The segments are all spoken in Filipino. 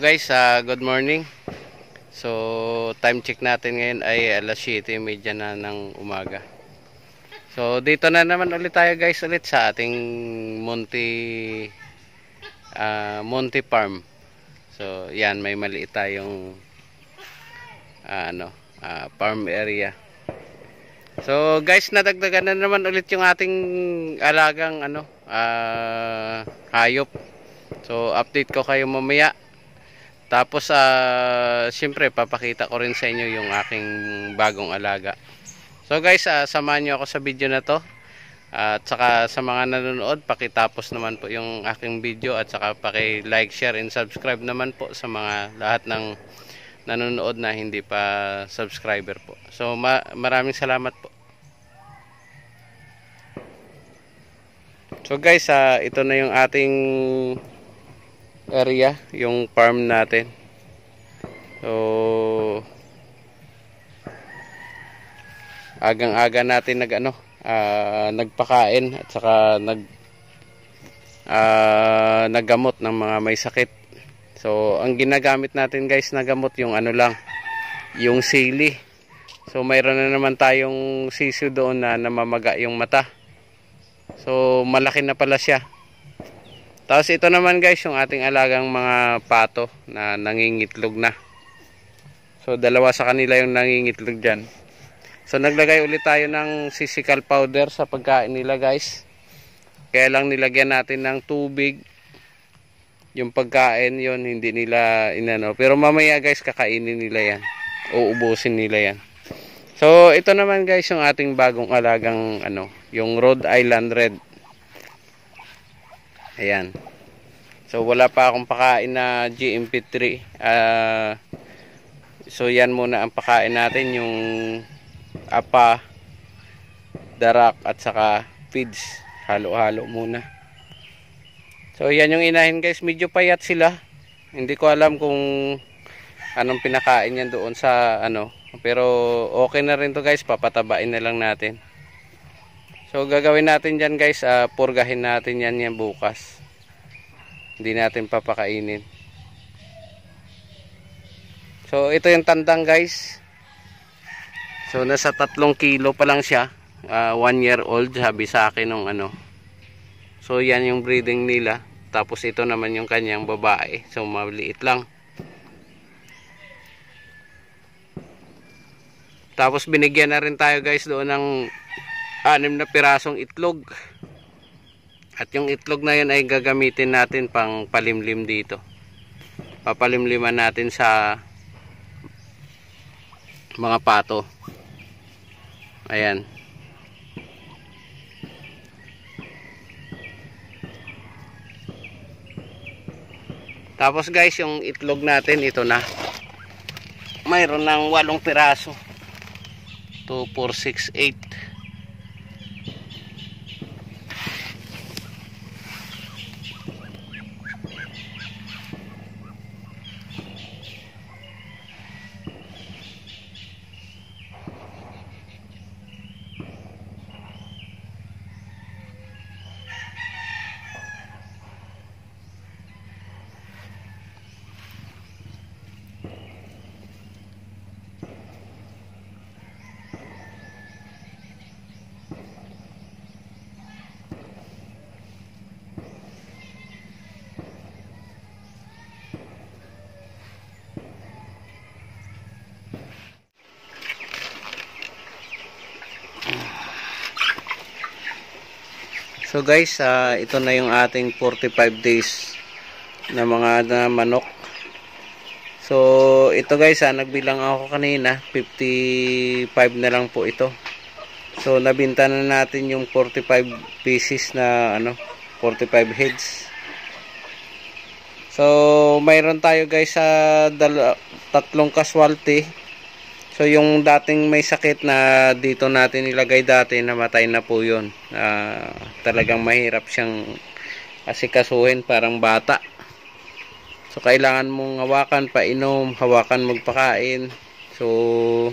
guys, good morning. So, time check natin ngayon ay alas 7:30 na ng umaga. So, dito na naman ulit tayo guys ulit sa ating Monte Farm. So, yan, may maliit tayong farm area. So, guys, nadagdagan na naman ulit yung ating alagang hayop. So, update ko kayo mamaya. Tapos siyempre papakita ko rin sa inyo yung aking bagong alaga. So guys, samahan niyo ako sa video na to. At saka sa mga nanonood, pakitapos naman po yung aking video at saka paki-like, share and subscribe naman po sa mga lahat ng nanonood na hindi pa subscriber po. So maraming salamat po. So guys, ito na yung ating area, yung farm natin. So agang-aga natin nagpakain at saka naggamot ng mga may sakit. So ang ginagamit natin guys na gamot yung yung sili. So mayroon na naman tayong sisiw doon na namamaga yung mata. So malaki na pala siya. Tapos ito naman guys yung ating alagang mga pato na nangingitlog na. So dalawa sa kanila yung nangingitlog dyan. So naglagay ulit tayo ng sisical powder sa pagkain nila guys. Kaya lang nilagyan natin ng tubig. Yung pagkain yon hindi nila inano. Pero mamaya guys kakainin nila yan. Uubusin nila yan. So ito naman guys yung ating bagong alagang yung Rhode Island Red. Ayan. So wala pa akong pakain na GMP3. So yan muna ang pakain natin, yung apa, darak at saka feeds. Halo-halo muna. So yan yung inahin guys, medyo payat sila. Hindi ko alam kung anong pinakain yan doon sa pero okay na rin to guys, papatabain na lang natin. So gagawin natin dyan guys, purgahin natin yan bukas. Hindi natin papakainin. So ito yung tandang guys. So nasa 3 kilo pa lang siya. 1 year old sabi sa akin nung So yan yung breeding nila. Tapos ito naman yung kanyang babae. So maliit lang. Tapos binigyan na rin tayo guys doon ng 6 na pirasong itlog. At yung itlog na yun ay gagamitin natin pang palimlim dito. Papalimliman natin sa mga pato. Ayan. Tapos guys, yung itlog natin ito na. Mayroon ng 8 piraso. 2, 4, 6, 8. So guys, ito na yung ating 45 days na mga manok. So ito guys, nagbilang ako kanina, 55 na lang po ito. So nabinta na natin yung 45 pieces na 45 heads. So mayroon tayo guys sa 3 casualty. So yung dating may sakit na dito natin ilagay dati, namatay na po yun. Talagang mahirap siyang asikasuhin, parang bata. So kailangan mong hawakan, painom, hawakan, magpakain. So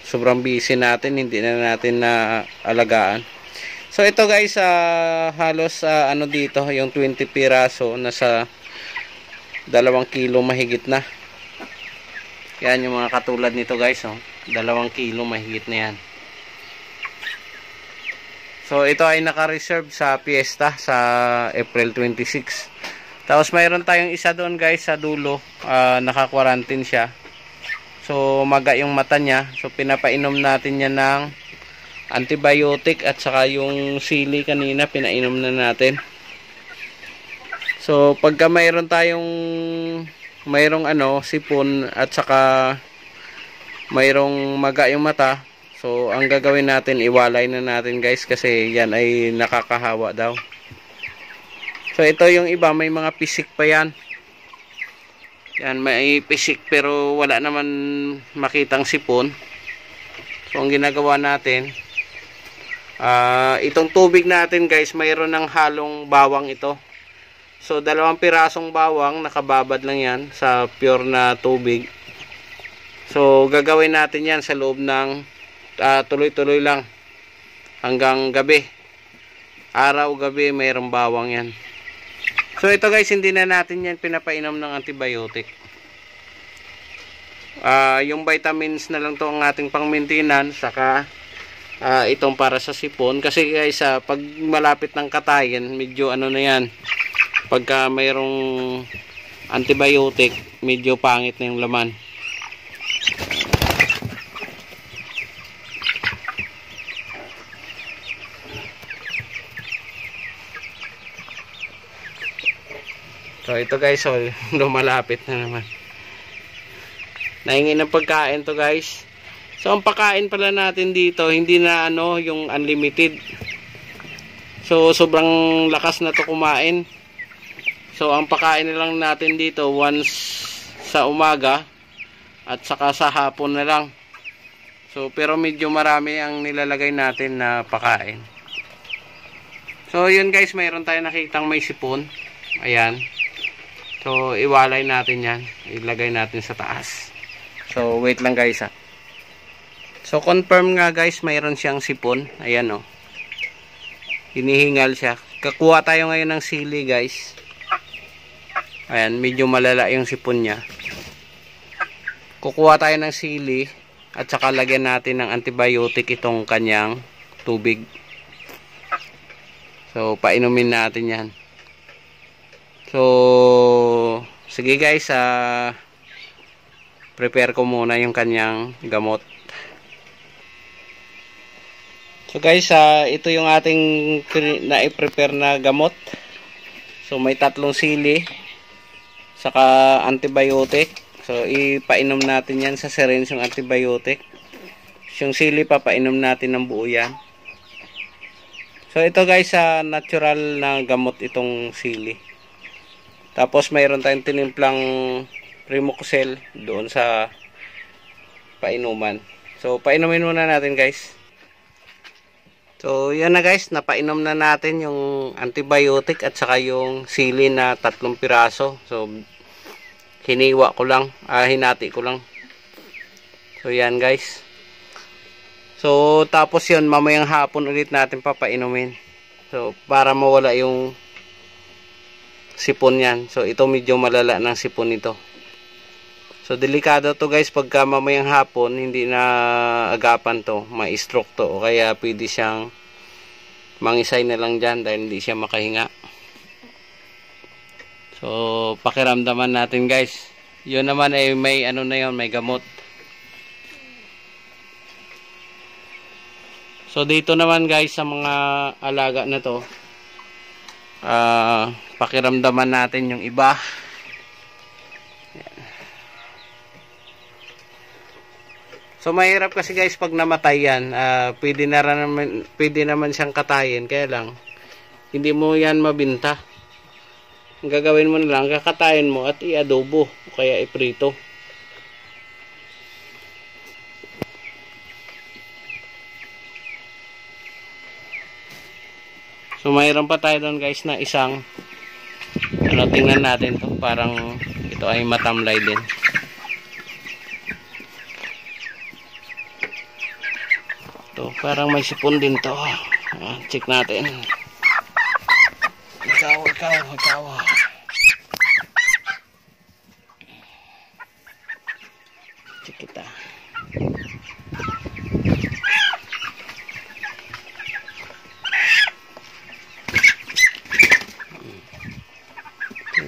sobrang busy natin, hindi na natin na alagaan. So ito guys, halos dito yung 20 piraso nasa kilo mahigit na. Yan yung mga katulad nito guys, oh. 2 kilo mahigit na yan. So ito ay naka-reserve sa Fiesta sa April 26. Tapos mayroon tayong isa doon guys sa dulo, naka-quarantine siya. So maga yung mata niya. So pinapainom natin niya ng antibiotic at saka yung sili kanina pinainom na natin. So pagka mayroong sipon at saka mayroong maga yung mata, so ang gagawin natin, iwalay na natin guys kasi yan ay nakakahawa daw. So ito yung iba, may mga pisik pa yan. Yan, may pisik pero wala naman makitang sipon. So ang ginagawa natin, itong tubig natin guys, mayroon ng halong bawang ito. So 2 pirasong bawang, nakababad lang yan sa pure na tubig. So gagawin natin yan sa loob ng tuloy-tuloy lang hanggang gabi. Araw, gabi, mayroong bawang yan. So ito guys, hindi na natin yan pinapainom ng antibiotic. Yung vitamins na lang to ang ating pang maintenance, saka itong para sa sipon. Kasi guys, pag malapit ng katayin, medyo ano na yan, pagka mayroong antibiotic, medyo pangit na yung laman. So ito guys, so lumalapit na naman. Nahingi ng pagkain to guys. So ang pagkain pala natin dito, hindi na yung unlimited. So sobrang lakas na to kumain. So ang pagkain na lang natin dito once sa umaga at saka sa hapon na lang. So pero medyo marami ang nilalagay natin na pagkain. So yun guys, mayroon tayong nakitang may sipon. Ayan. So iwalay natin yan. Ilagay natin sa taas. So wait lang guys ha. So confirm nga guys, mayroon siyang sipon. Ayan o. Hinihingal siya. Kakuha tayo ngayon ng sili guys. Ayan, medyo malala yung sipon niya. Kukuha tayo ng sili at saka lagyan natin ng antibiotic itong kanyang tubig. So painumin natin yan. So sige guys, prepare ko muna yung kanyang gamot. So guys, ito yung ating na-prepare na gamot. So may 3 sili saka antibiotic. So ipainom natin yan sa syringe yung antibiotic. Yung sili papainom natin ng buo yan. So ito guys, natural na gamot itong sili. Tapos mayroon tayong tinimplang Primoxel doon sa painuman. So painumin muna natin guys. So yan na guys, napainom na natin yung antibiotic at saka yung sili na 3 piraso. So hiniwa ko lang, hinati ko lang. So yan guys. So tapos yun, mamayang hapon ulit natin papainumin. So para mawala yung sipon yan. So ito medyo malala ng sipon ito. So delikado to guys, pagka mamayang hapon hindi na agapan to, ma-stroke to, o kaya pwede siyang mangisay na lang dyan dahil hindi siya makahinga. So pakiramdaman natin guys. Yun naman ay may ano na yun, may gamot. So dito naman guys sa mga alaga na to, pakiramdaman natin yung iba. So mahirap kasi guys pag namatay yan, pwede naman siyang katayin, kaya lang hindi mo yan mabinta. Ang gagawin mo na lang, kakatayin mo at i-adobo o kaya iprito. So mayroon pa tayo doon guys na isang tingnan natin to, parang ito ay matamlay din. To, parang may sipon din to. Check natin. Ikaw.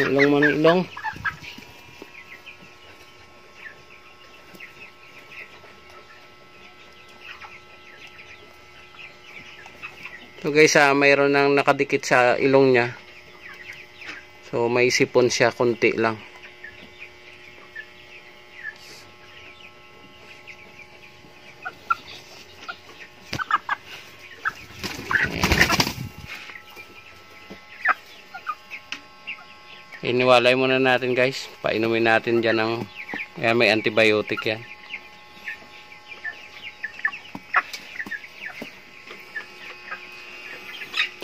Ilong man ilong. So guys, mayroon nang nakadikit sa ilong niya. So may sipon siya konti lang. Iniwalay muna natin guys. Painumin natin dyan ng may antibiotic yan.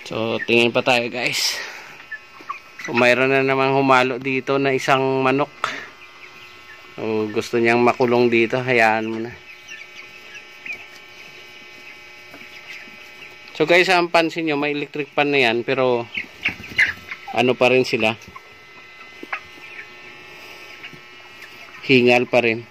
So tingin pa tayo guys. Kung mayroon na namang humalo dito na isang manok. O gusto niyang makulong dito, hayaan mo na. So guys, ang pansin nyo, may electric pan na yan. Pero ano pa rin sila, hingal pa rin.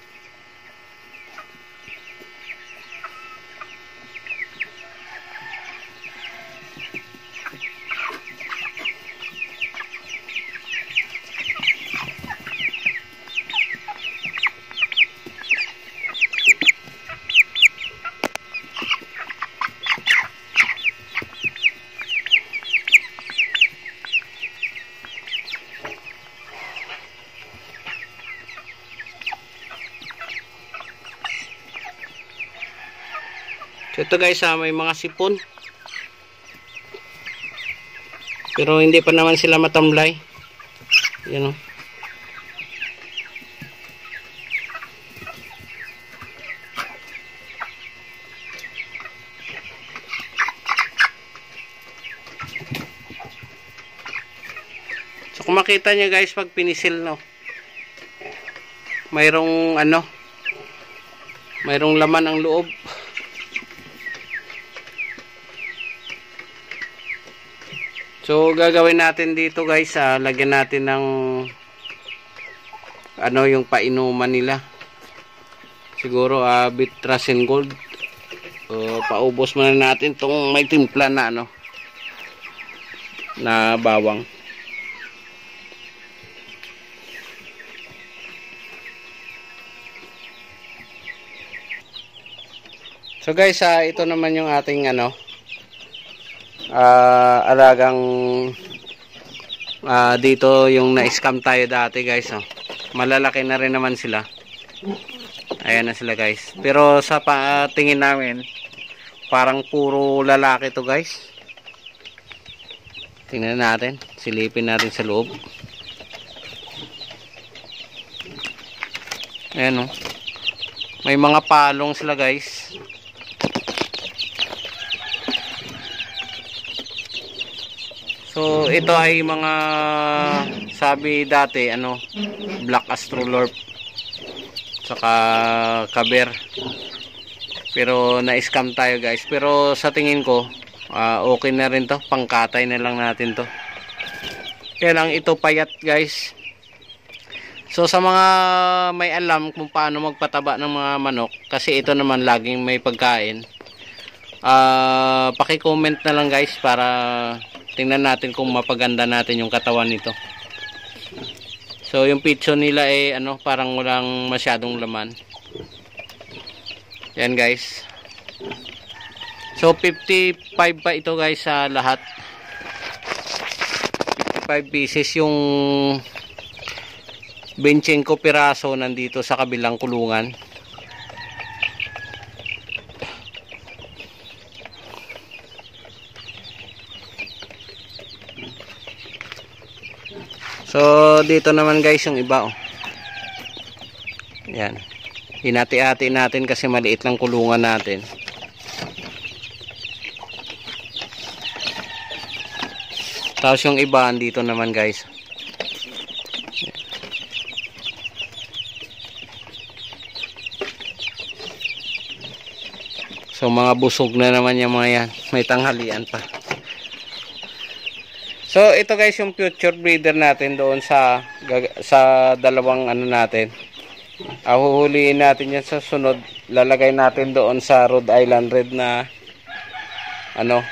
So ito guys, may mga sipon. Pero hindi pa naman sila matamlay. Yan o. So kung makita nyo guys, pag pinisil, no, mayroong mayroong laman ang loob. So gagawin natin dito guys, lagyan natin ng yung painuman nila. Siguro Bitrasin Gold. Paubos muna natin tong may timpla na na bawang. So guys, ito naman yung ating alagang dito yung na-scam tayo dati guys. Malalaki na rin naman sila. Ayan na sila guys. Pero sa tingin namin, parang puro lalaki to guys. Tingnan natin, silipin natin sa loob. Ayan may mga palong sila guys. So ito ay mga, sabi dati Black Astrolorp saka Kaber. Pero na-scam tayo guys. Pero sa tingin ko okay na rin to, pangkatay na lang natin to. Kaya lang ito payat guys. So sa mga may alam kung paano magpataba ng mga manok, kasi ito naman laging may pagkain, paki-comment na lang guys para tingnan natin kung mapaganda natin yung katawan nito. So yung pitso nila ay parang walang masyadong laman. Yan guys. So 55 pa ito guys sa lahat. 55 pieces. Yung 25 piraso nandito sa kabilang kulungan. So dito naman guys yung iba Yan. Hinati-hati natin kasi maliit lang kulungan natin. Tapos yung iba dito naman guys. So mga busog na naman yung mga yan. May tanghalian pa. So ito guys yung future breeder natin doon sa dalawang natin. Huhuliin natin yan sa sunod. Lalagay natin doon sa Rhode Island Red na ano,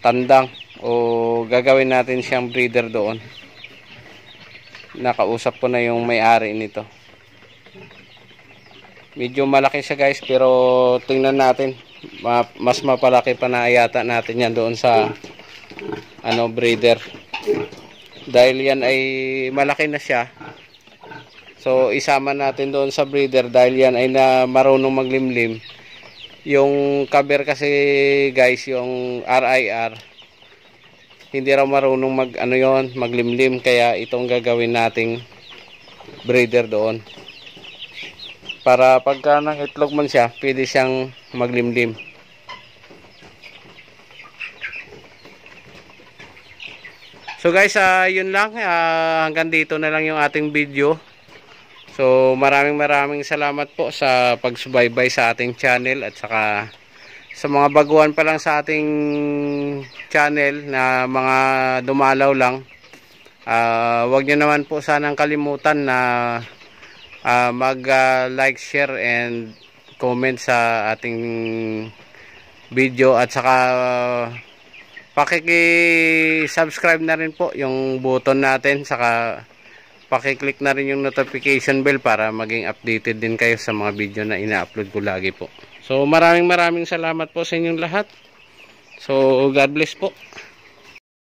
tandang, o gagawin natin siyang breeder doon. Nakausap ko na yung may-ari nito. Medyo malaki siya guys, pero tingnan natin, mas mapalaki pa na yata natin yan doon sa ano, breeder. Dahil yan ay malaki na siya, so isama natin doon sa breeder dahil yan ay na marunong maglimlim. Yung cover kasi guys, yung RIR, hindi raw marunong mag ano yon, maglimlim, kaya itong gagawin nating breeder doon. Para pagka nang itlog man siya, pwede siyang maglimlim. So guys, yun lang, hanggang dito na lang yung ating video. So maraming salamat po sa pagsubaybay sa ating channel, at saka sa mga baguhan pa lang sa ating channel na mga dumalaw lang, wag nyo naman po sanang kalimutan na mag like, share and comment sa ating video, at saka pakiki-subscribe na rin po yung button natin, saka pakiclick na rin yung notification bell para maging updated din kayo sa mga video na ina-upload ko lagi po. So maraming salamat po sa inyong lahat. So God bless po.